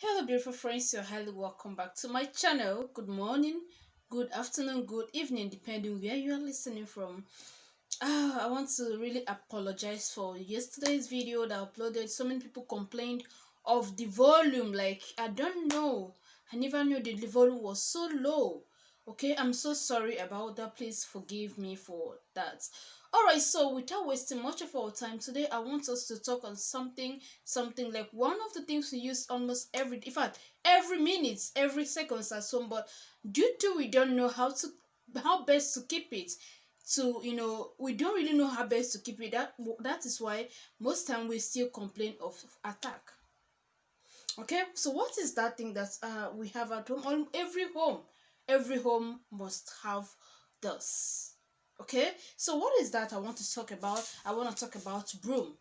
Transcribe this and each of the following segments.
Hello, beautiful friends. You're highly welcome back to my channel. Good morning, good afternoon, good evening, depending where you are listening from. I want to really apologize for yesterday's video that I uploaded. So many people complained of the volume. Like, I don't know. I never knew the volume was so low. Okay, I'm so sorry about that. Please forgive me for that. Alright, so without wasting much of our time today, I want us to talk on something like one of the things we use almost in fact, every minute, every seconds at some, but due to we don't know how best to keep it, to we don't really know how best to keep it. That is why most time we still complain of attack. Okay, so what is that thing that we have at home? Every home must have this. Okay, so what is that I want to talk about? I want to talk about broom.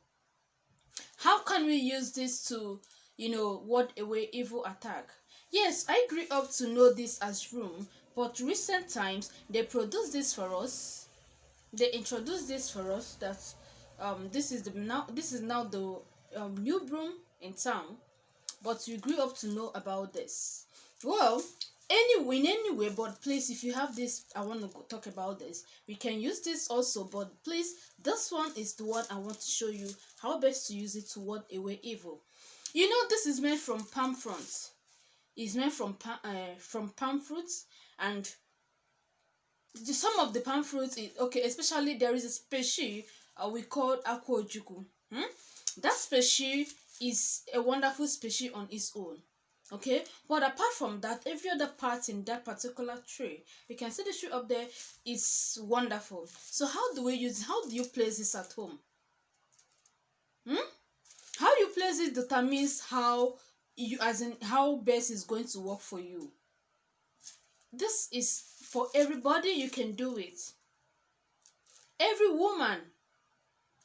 How can we use this to ward away evil attack? Yes, I grew up to know this as broom, but recent times they produce this for us. They introduced this for us that this is now the new broom in town, but you grew up to know about this. Well, anyway, but please, if you have this, I want to talk about this. We can use this also, but please, this one is the one I want to show you how best to use it to ward away evil. This is made from palm fronds. It's made from palm fruits, and some of the palm fruits is okay. Especially there is a species we call aquajuku. That species is a wonderful species on its own. Okay, but apart from that, every other part in that particular tree, you can see the tree up there, is wonderful. So how do we use it? How do you place this at home? How you place it determines how best is going to work for you. This is for everybody. You can do it. Every woman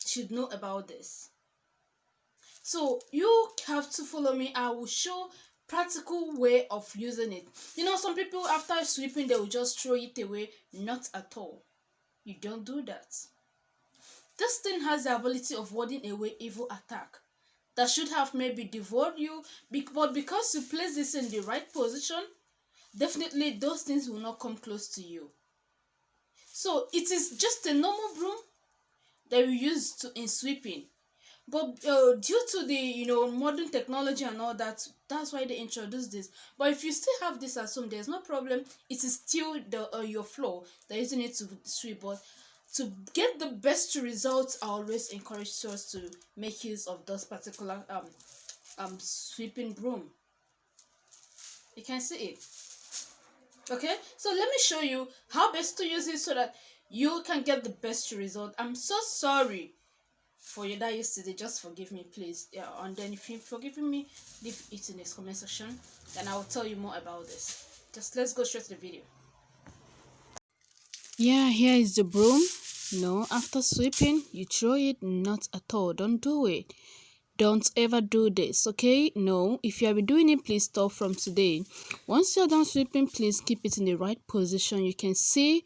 should know about this. So you have to follow me. I will show practical way of using it. Some people after sweeping they will just throw it away. Not at all. You don't do that. This thing has the ability of warding away evil attack that should have maybe devoured you, but because you place this in the right position, definitely those things will not come close to you. So it is just a normal broom that we use in sweeping, but due to the modern technology and all that, that's why they introduced this. But if you still have this at home, there's no problem. It is still the your floor that using it to sweep. But to get the best results, I always encourage us to make use of those particular sweeping broom. You can see it. Okay, so let me show you how best to use it so that you can get the best result. I'm so sorry for you that yesterday. Just forgive me, please. Yeah, and then if you're forgiving me, leave it in the comment section, and I will tell you more about this. Just let's go straight to the video. Yeah, here is the broom. No, after sweeping you throw it. Not at all. Don't do it. Don't ever do this, okay? No, if you have been doing it, please stop from today. Once you're done sweeping, please keep it in the right position. You can see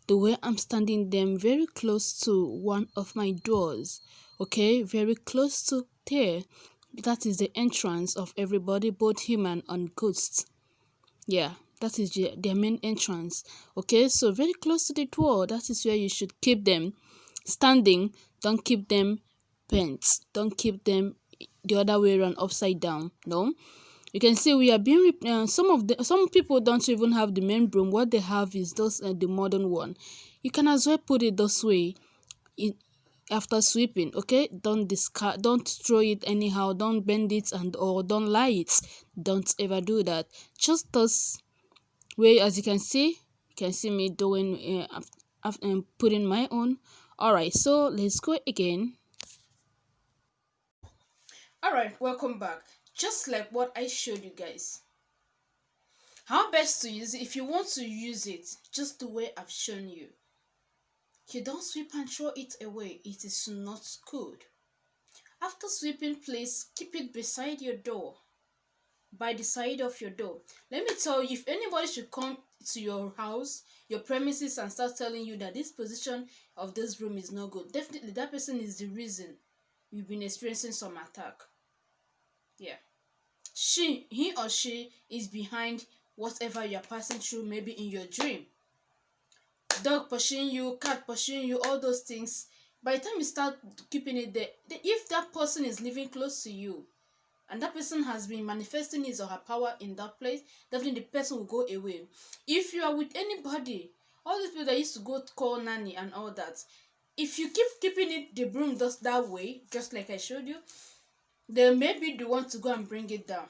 the way I'm standing them very close to one of my doors. Okay, very close to there. That is the entrance of everybody, both human and ghosts. Yeah, that is their main entrance. Okay, so very close to the door. That is where you should keep them standing. Don't keep them bent. Don't keep them the other way around, upside down. No, you can see we are being some people don't even have the main broom. What they have is those the modern one. You can as well put it this way in after sweeping. Okay, don't throw it anyhow, don't bend it or don't lie it. Don't ever do that. Just this way, as you can see me doing putting my own. All right, so let's go again. All right, welcome back. Just like what I showed you guys, how best to use it. If you want to use it just the way I've shown you, you don't sweep and throw it away. It is not good. After sweeping, please keep it beside your door, by the side of your door. Let me tell you, if anybody should come to your house, your premises, and start telling you that this position of this room is not good, definitely that person is the reason you've been experiencing some attack. Yeah. He or she is behind whatever you're passing through, maybe in your dream. Dog pursuing you, cat pursuing you, all those things. By the time you start keeping it there, if that person is living close to you and that person has been manifesting his or her power in that place, definitely the person will go away. If you are with anybody, all these people that used to go to call nanny and all that, if you keep keeping it the broom just that way, just like I showed you, they may be the one to go and bring it down.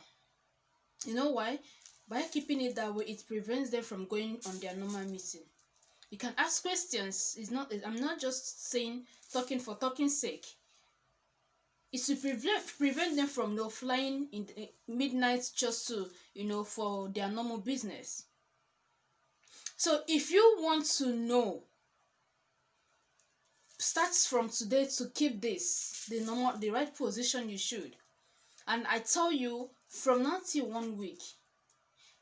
You know why? By keeping it that way, it prevents them from going on their normal meeting. You can ask questions. I'm not just saying talking for talking's sake. It's to prevent them from flying in the midnight just to for their normal business. So if you want to know, start from today to keep this the right position you should. And I tell you, from now till 1 week,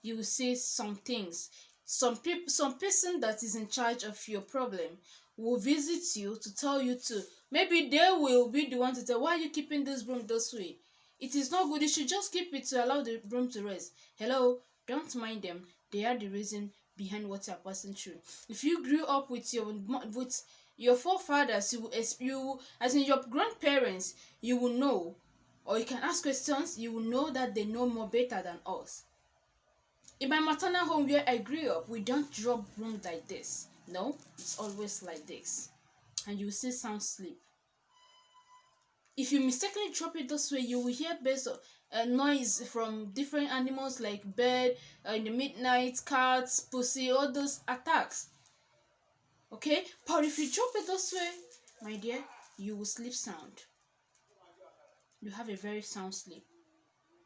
you will see some things. Some person that is in charge of your problem will visit you to tell you to, maybe they will be the one to tell, why are you keeping this broom this way? It is not good. You should just keep it to allow the broom to rest. Hello, don't mind them. They are the reason behind what you are passing through. If you grew up with your forefathers, you as in your grandparents, you will know, or you can ask questions. You will know that they know more better than us. In my maternal home where I grew up, we don't drop broom like this. No, it's always like this. And you will see sound sleep. If you mistakenly drop it this way, you will hear birds noise from different animals like bird, in the midnight, cats, pussy, all those attacks. Okay? But if you drop it this way, my dear, you will sleep sound. You have a very sound sleep.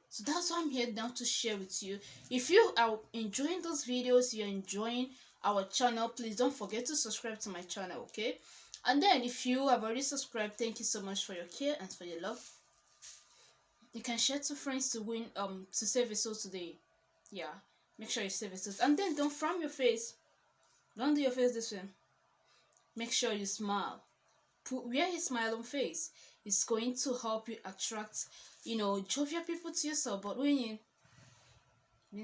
So that's why I'm here now to share with you. If you are enjoying those videos, you're enjoying our channel, please don't forget to subscribe to my channel, okay? And then if you have already subscribed, thank you so much for your care and for your love. You can share to friends to win to save a soul today. Yeah, make sure you save a soul. And then don't frown your face. Don't do your face this way. Make sure you smile. Wear a smile on face. It's going to help you attract jovial people to yourself. But when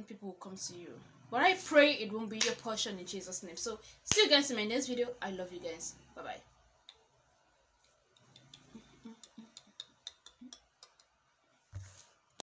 people will come to you. But I pray it won't be your portion in Jesus' name. So see you guys in my next video. I love you guys. Bye bye.